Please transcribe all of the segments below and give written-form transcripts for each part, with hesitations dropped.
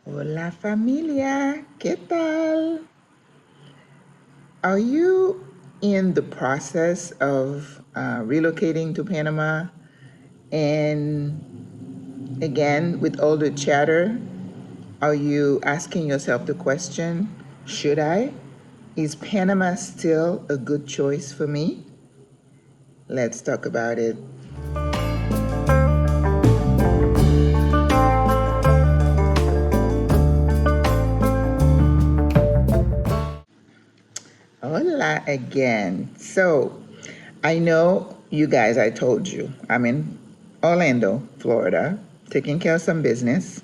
Hola familia, ¿qué tal? Are you in the process of relocating to Panama? And again, with all the chatter, are you asking yourself the question, should I? Is Panama still a good choice for me? Let's talk about it. Hola again. So, I know you guys, I told you, I'm in Orlando, Florida, taking care of some business.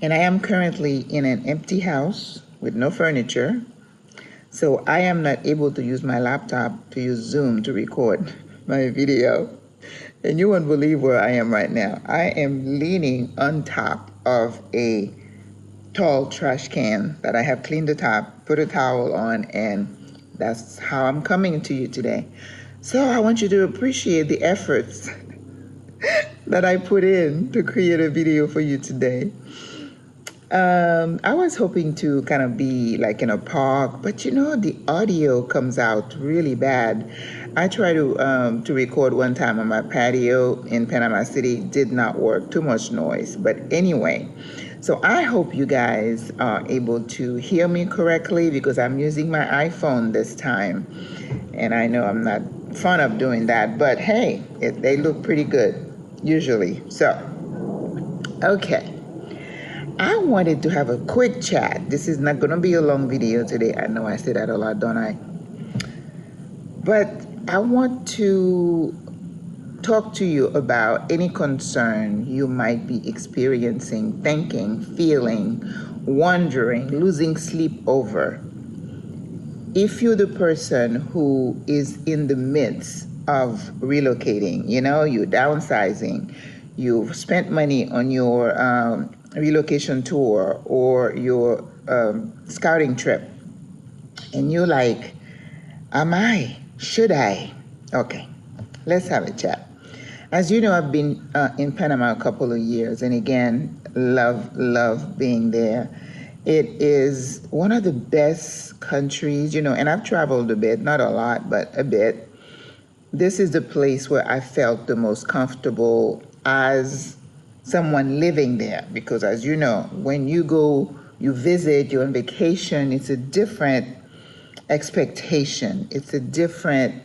And I am currently in an empty house with no furniture. So I am not able to use my laptop to use Zoom to record my video. And you won't believe where I am right now. I am leaning on top of a tall trash can that I have cleaned the top, put a towel on, and that's how I'm coming to you today. So I want you to appreciate the efforts that I put in to create a video for you today. I was hoping to kind of be like in a park, but the audio comes out really bad. I tried to record one time on my patio in Panama City, did not work, too much noise. But anyway, so I hope you guys are able to hear me correctly because I'm using my iPhone this time. And I know I'm not fond of doing that, but hey, they look pretty good usually. So, okay. I wanted to have a quick chat. This is not going to be a long video today. I know I say that a lot, don't I? But I want to talk to you about any concern you might be experiencing, thinking, feeling, wondering, losing sleep over. If you're the person who is in the midst of relocating, you're downsizing, you've spent money on your relocation tour or your scouting trip, and you're like, should I? Okay, let's have a chat. As you know, I've been in Panama a couple of years, and again, love being there. It is one of the best countries, and I've traveled a bit, not a lot, but a bit. This is the place where I felt the most comfortable as someone living there, because as you know, when you go, you visit, you're on vacation, it's a different expectation. It's a different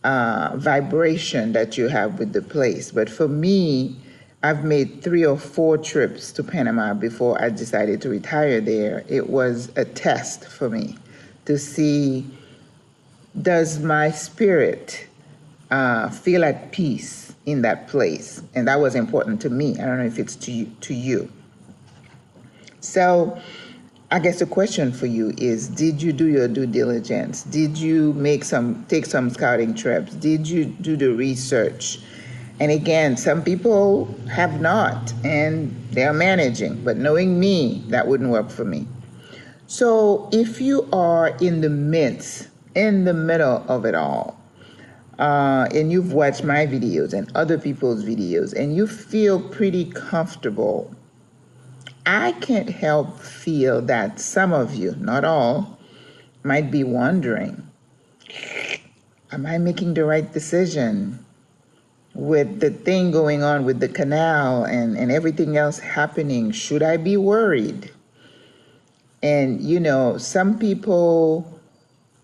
vibration that you have with the place. But for me, I've made 3 or 4 trips to Panama before I decided to retire there. It was a test for me to see, does my spirit feel at peace in that place? And that was important to me. I don't know if it's to you. So I guess the question for you is, did you do your due diligence? Did you take some scouting trips? Did you do the research? And again, some people have not, and they're managing. But knowing me, that wouldn't work for me. So if you are in the middle of it all, and you've watched my videos and other people's videos, and you feel pretty comfortable, I can't help feel that some of you, not all, might be wondering, am I making the right decision? With the thing going on with the canal and everything else happening, should I be worried? And some people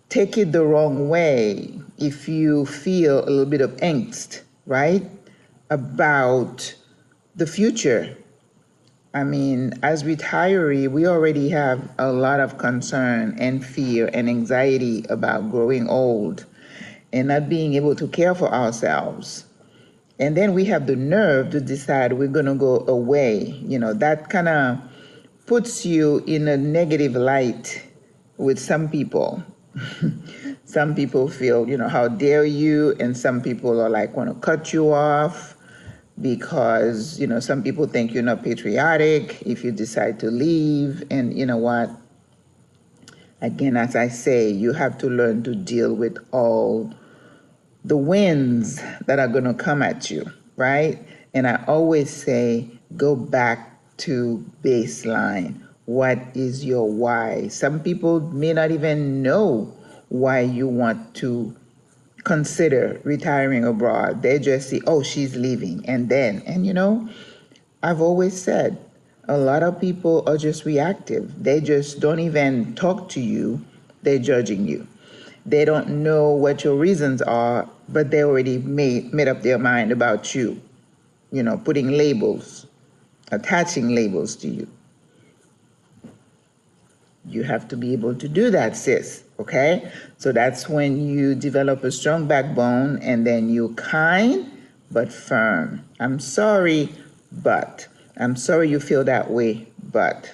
take it the wrong way if you feel a little bit of angst, right? About the future. I mean, as retiree, we already have a lot of concern and fear and anxiety about growing old and not being able to care for ourselves. And then we have the nerve to decide we're going to go away. That kind of puts you in a negative light with some people. Some people feel, how dare you? And some people are like, want to cut you off because, some people think you're not patriotic if you decide to leave. And you know what? Again, as I say, you have to learn to deal with all the winds that are going to come at you, right? And I always say, go back to baseline. What is your why? Some people may not even know why you want to consider retiring abroad. They just see, oh, she's leaving. And you know, I've always said, a lot of people are just reactive. They just don't even talk to you. They're judging you. They don't know what your reasons are, but they already made up their mind about you. You know, putting labels, attaching labels to you. You have to be able to do that, sis, okay? So that's when you develop a strong backbone, and then you're kind but firm. I'm sorry you feel that way, but.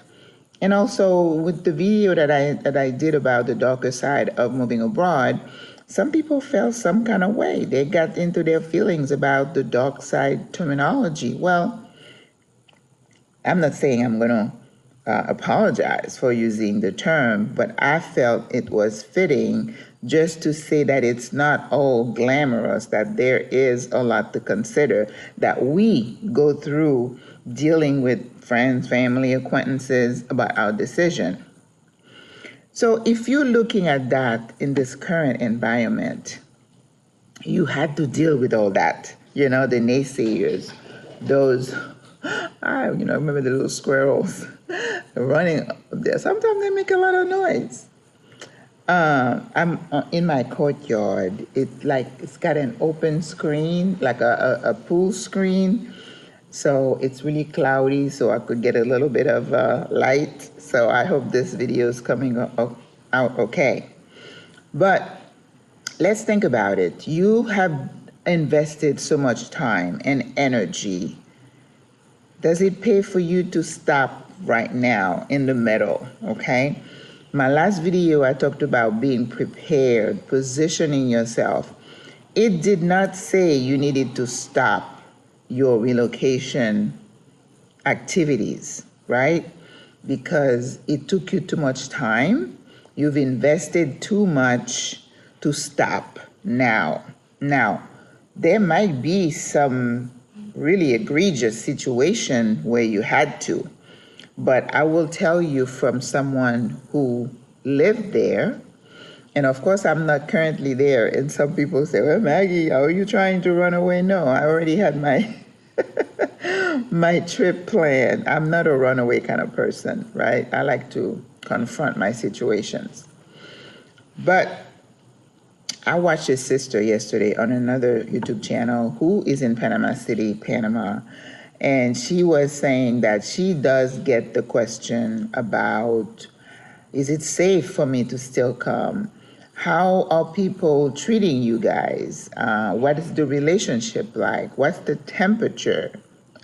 And also with the video that I did about the darker side of moving abroad, some people felt some kind of way. They got into their feelings about the dark side terminology. Well, I'm not saying I'm going to apologize for using the term, but I felt it was fitting just to say that it's not all glamorous, that there is a lot to consider, that we go through dealing with friends, family, acquaintances about our decision. So if you're looking at that in this current environment, you had to deal with all that, you know, the naysayers, those, I remember the little squirrels running up there. Sometimes they make a lot of noise. I'm in my courtyard. It's got an open screen, like a pool screen. So it's really cloudy, so I could get a little bit of light. So I hope this video is coming out okay. But let's think about it. You have invested so much time and energy. Does it pay for you to stop right now in the middle, okay? My last video, I talked about being prepared, positioning yourself. It did not say you needed to stop your relocation activities, right? Because it took you too much time. You've invested too much to stop now. Now, there might be some really egregious situation where you had to, but I will tell you from someone who lived there, and of course I'm not currently there, and some people say, well, Maggie, how are you trying to run away? No, I already had my my trip planned. I'm not a runaway kind of person, right? I like to confront my situations. But I watched his sister yesterday on another YouTube channel who is in Panama City, Panama, and she was saying that she does get the question about, is it safe for me to still come? How are people treating you guys? What is the relationship like? What's the temperature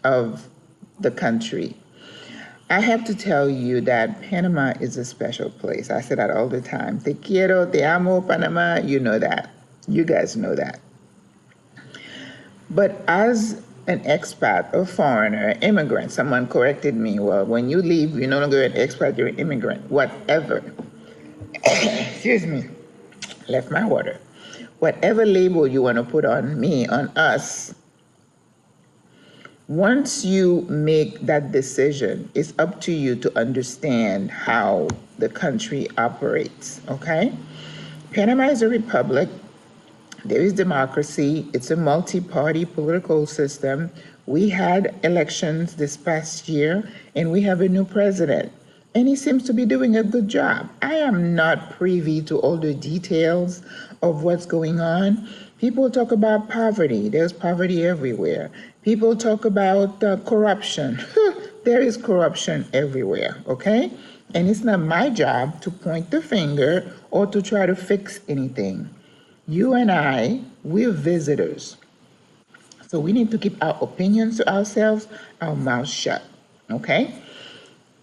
of the country? I have to tell you that Panama is a special place. I say that all the time. Te quiero, te amo, Panama. You know that. You guys know that. But as an expat, a foreigner, immigrant, someone corrected me, well, when you leave, you're no longer an expat, you're an immigrant, whatever. Excuse me, left my water. Whatever label you want to put on me, on us, once you make that decision, it's up to you to understand how the country operates, okay? Panama is a republic. There is democracy. It's a multi-party political system. We had elections this past year, and we have a new president, and he seems to be doing a good job. I am not privy to all the details of what's going on. People talk about poverty. There's poverty everywhere. People talk about corruption. There is corruption everywhere, okay? And it's not my job to point the finger or to try to fix anything. You and I, we're visitors. So we need to keep our opinions to ourselves, our mouths shut, okay?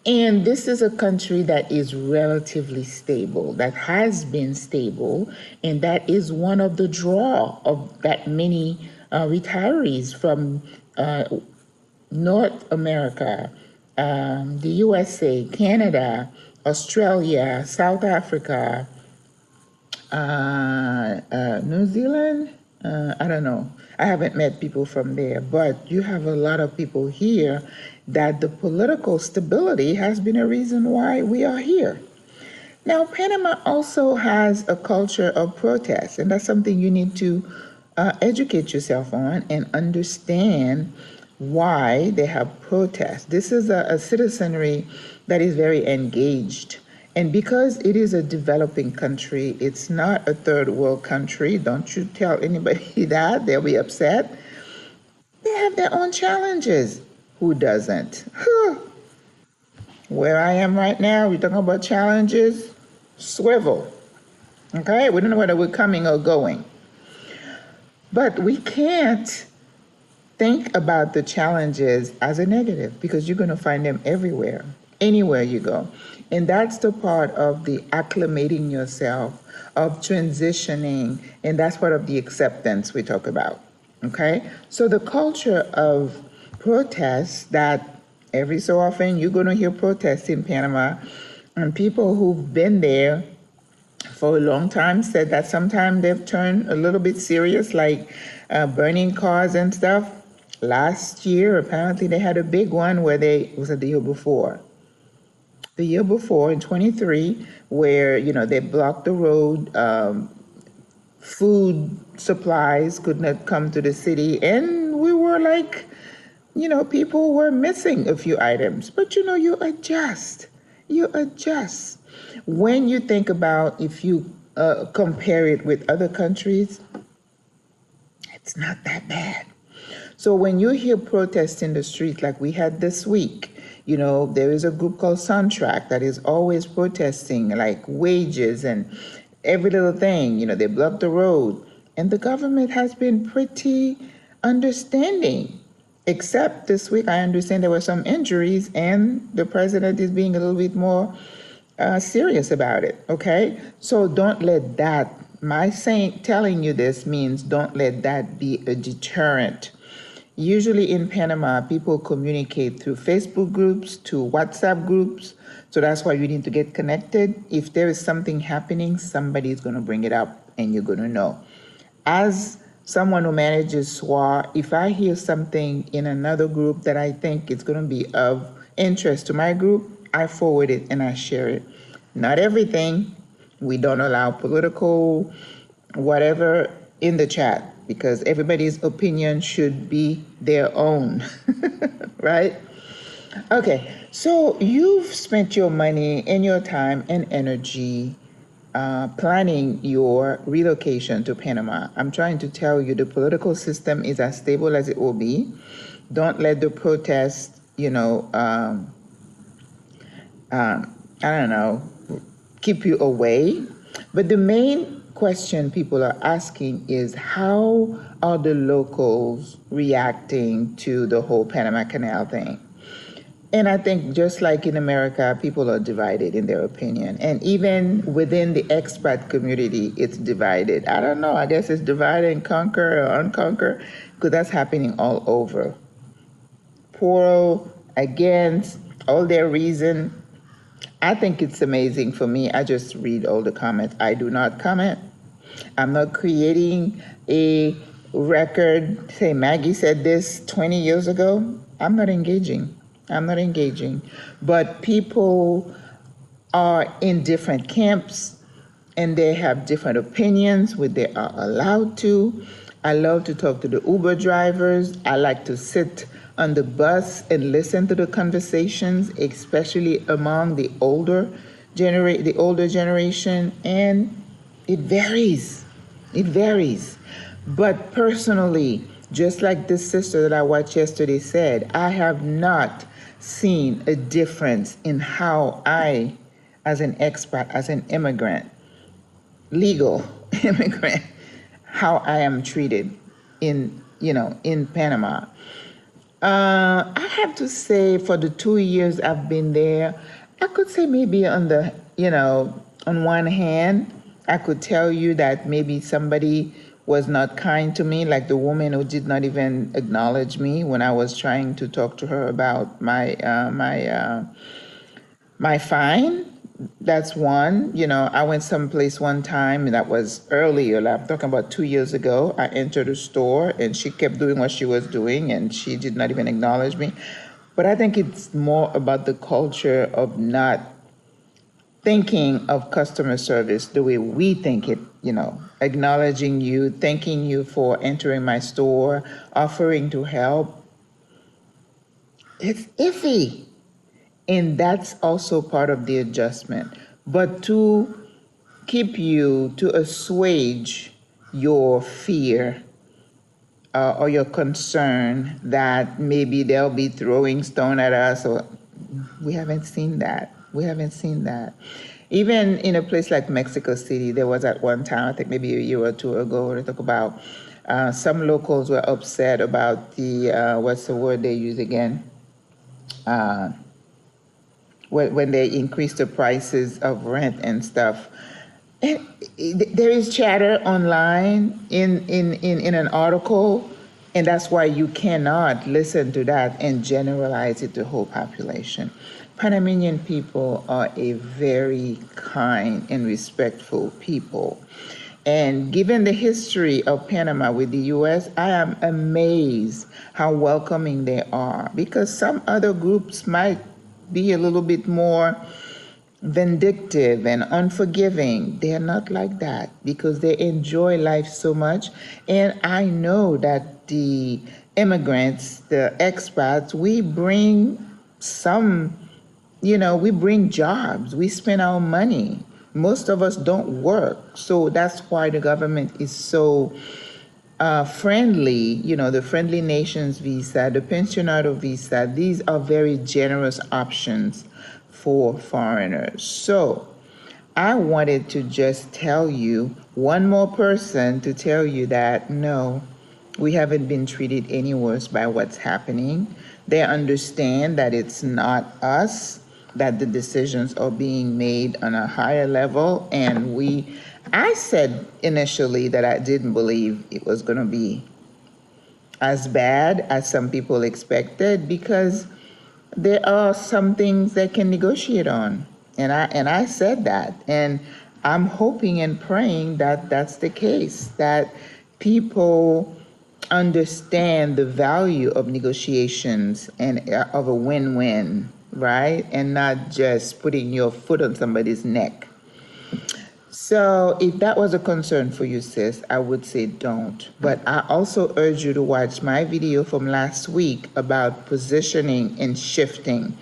And this is a country that is relatively stable, that has been stable, and that is one of the draw of that many retirees from North America, the USA, Canada, Australia, South Africa, New Zealand, I don't know. I haven't met people from there, but you have a lot of people here that the political stability has been a reason why we are here. Now, Panama also has a culture of protest, and that's something you need to educate yourself on and understand why they have protests. This is a citizenry that is very engaged. And because it is a developing country, it's not a third world country. Don't you tell anybody that, they'll be upset. They have their own challenges. Who doesn't? Where I am right now, we're talking about challenges, swivel. Okay? We don't know whether we're coming or going. But we can't think about the challenges as a negative because you're going to find them everywhere, anywhere you go. And that's the part of the acclimating yourself, of transitioning, and that's part of the acceptance we talk about. Okay? So the culture of protests that every so often you're going to hear protests in Panama, and people who've been there for a long time said that sometimes they've turned a little bit serious, like burning cars and stuff. Last year, apparently, they had a big one where was it the year before? The year before, in 23, where, they blocked the road, food supplies could not come to the city, and we were like, people were missing a few items. But, you adjust. You adjust. When you think about if you compare it with other countries, it's not that bad. So when you hear protests in the street like we had this week, there is a group called Soundtrack that is always protesting like wages and every little thing. They block the road. And the government has been pretty understanding. Except this week, I understand there were some injuries and the president is being a little bit more serious about it, okay? So don't let that, telling you this means don't let that be a deterrent. Usually in Panama, people communicate through Facebook groups, to WhatsApp groups, so that's why you need to get connected. If there is something happening, somebody is going to bring it up and you're going to know. As someone who manages SWRA, if I hear something in another group that I think is going to be of interest to my group, I forward it and I share it. Not everything. We don't allow political whatever in the chat because everybody's opinion should be their own, right? Okay, so you've spent your money and your time and energy planning your relocation to Panama. I'm trying to tell you the political system is as stable as it will be. Don't let the protests, keep you away. But the main question people are asking is how are the locals reacting to the whole Panama Canal thing? And I think just like in America, people are divided in their opinion. And even within the expat community, it's divided. I don't know, I guess it's divide and conquer or unconquer, because that's happening all over. Pro, against, all their reason. I think it's amazing for me. I just read all the comments. I do not comment. I'm not creating a record, say Maggie said this 20 years ago. I'm not engaging. But people are in different camps and they have different opinions, which they are allowed to. I love to talk to the Uber drivers. I like to sit on the bus and listen to the conversations, especially among the older generation, and it varies. But personally, just like this sister that I watched yesterday said, I have not seen a difference in how I, as an expat, as an immigrant, legal immigrant, how I am treated in Panama. I have to say for the 2 years I've been there, I could say maybe on one hand, I could tell you that maybe somebody was not kind to me, like the woman who did not even acknowledge me when I was trying to talk to her about my fine. That's one. I went someplace one time that was earlier. Like, I'm talking about 2 years ago. I entered a store and she kept doing what she was doing and she did not even acknowledge me. But I think it's more about the culture of not thinking of customer service the way we think it, acknowledging you, thanking you for entering my store, offering to help. It's iffy. And that's also part of the adjustment. But to assuage your fear or your concern that maybe they'll be throwing stone at us, or we haven't seen that. We haven't seen that. Even in a place like Mexico City, there was at one time, I think maybe a year or two ago, they talk about some locals were upset about the, what's the word they use again? When they increased the prices of rent and stuff. And there is chatter online in an article, and that's why you cannot listen to that and generalize it to the whole population. Panamanian people are a very kind and respectful people. And given the history of Panama with the U.S., I am amazed how welcoming they are, because some other groups might be a little bit more vindictive and unforgiving. They're not like that because they enjoy life so much. And I know that the immigrants, the expats, we bring some, we bring jobs, we spend our money. Most of us don't work. So that's why the government is so friendly, the friendly nations visa, the pensionado visa. These are very generous options for foreigners. So I wanted to just tell you, one more person to tell you that no, we haven't been treated any worse by what's happening. They understand that it's not us, that the decisions are being made on a higher level. And I said initially that I didn't believe it was going to be as bad as some people expected, because there are some things they can negotiate on. And I said that. And I'm hoping and praying that that's the case, that people understand the value of negotiations and of a win-win, right? And not just putting your foot on somebody's neck. So if that was a concern for you, sis, I would say don't. But I also urge you to watch my video from last week about positioning and shifting,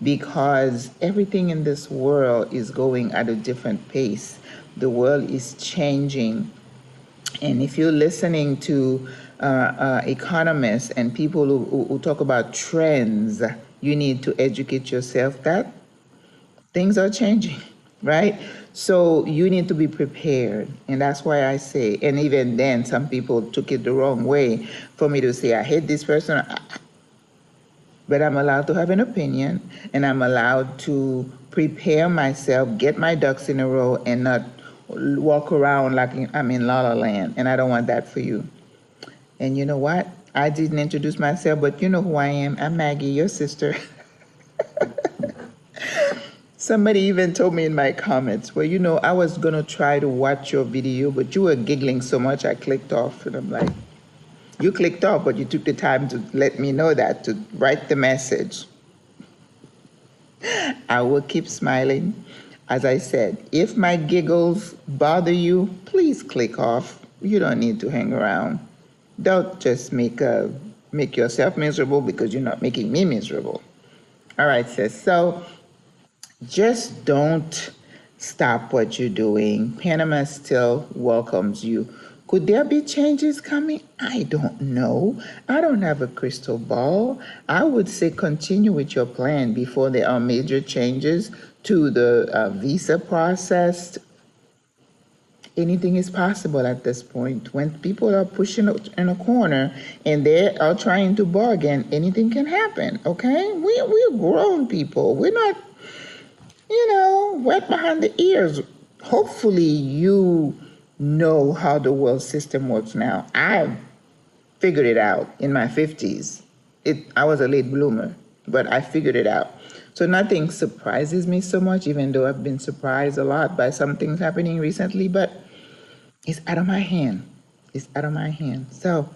because everything in this world is going at a different pace. The world is changing. And if you're listening to economists and people who talk about trends, you need to educate yourself that things are changing, right? So you need to be prepared. And that's why I say, and even then, some people took it the wrong way for me to say, I hate this person. But I'm allowed to have an opinion, and I'm allowed to prepare myself, get my ducks in a row, and not walk around like I'm in La La Land. And I don't want that for you. And you know what? I didn't introduce myself, but you know who I am. I'm Maggie, your sister. Somebody even told me in my comments, well, I was going to try to watch your video, but you were giggling so much I clicked off. And I'm like, you clicked off, but you took the time to let me know that, to write the message. I will keep smiling. As I said, if my giggles bother you, please click off. You don't need to hang around. Don't just make yourself miserable because you're not making me miserable. All right, sis. So just don't stop what you're doing. Panama still welcomes you. Could there be changes coming? I don't know. I don't have a crystal ball. I would say continue with your plan before there are major changes to the visa process. Anything is possible at this point. When people are pushing in a corner and they are trying to bargain, anything can happen, okay? We're grown people. We're not, wet behind the ears. Hopefully you know how the world system works now. I figured it out in my 50s. I was a late bloomer, but I figured it out. So nothing surprises me so much, even though I've been surprised a lot by some things happening recently, but it's out of my hand. It's out of my hand. So,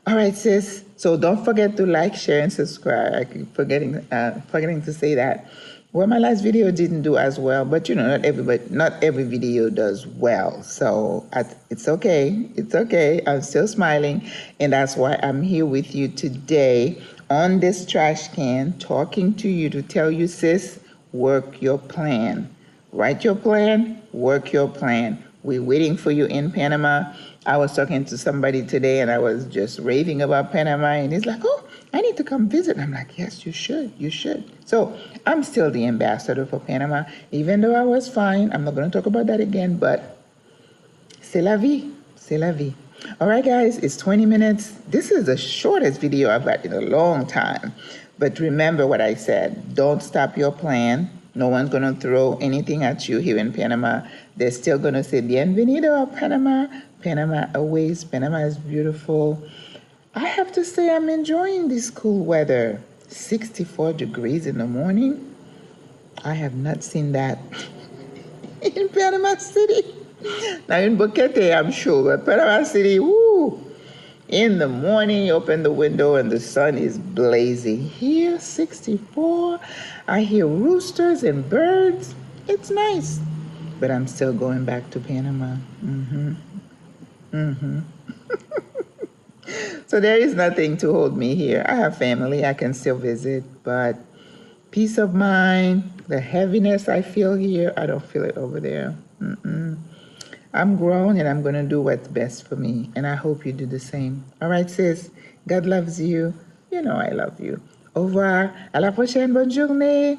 all right, sis. So don't forget to like, share, and subscribe. I keep forgetting to say that. Well, my last video didn't do as well, but not every video does well. So it's okay. It's okay. I'm still smiling, and that's why I'm here with you today on this trash can, talking to you to tell you, sis, work your plan. Write your plan, work your plan. We're waiting for you in Panama. I was talking to somebody today and I was just raving about Panama, and he's like, oh, I need to come visit. And I'm like, yes, you should. You should. So I'm still the ambassador for Panama, even though I was fine. I'm not going to talk about that again, but c'est la vie. C'est la vie. All right, guys, it's 20 minutes. This is the shortest video I've had in a long time. But remember what I said. Don't stop your plan. No one's going to throw anything at you here in Panama. They're still going to say, bienvenido a Panama. Panama awaits. Panama is beautiful. I have to say I'm enjoying this cool weather. 64 degrees in the morning. I have not seen that in Panama City. Now in Boquete, I'm sure, but Panama City, woo! In the morning, you open the window and the sun is blazing. Here, 64. I hear roosters and birds. It's nice. But I'm still going back to Panama. So there is nothing to hold me here. I have family. I can still visit. But peace of mind, the heaviness I feel here, I don't feel it over there. I'm grown and I'm going to do what's best for me. And I hope you do the same. All right, sis. God loves you. You know I love you. Au revoir. À la prochaine. Bonne journée.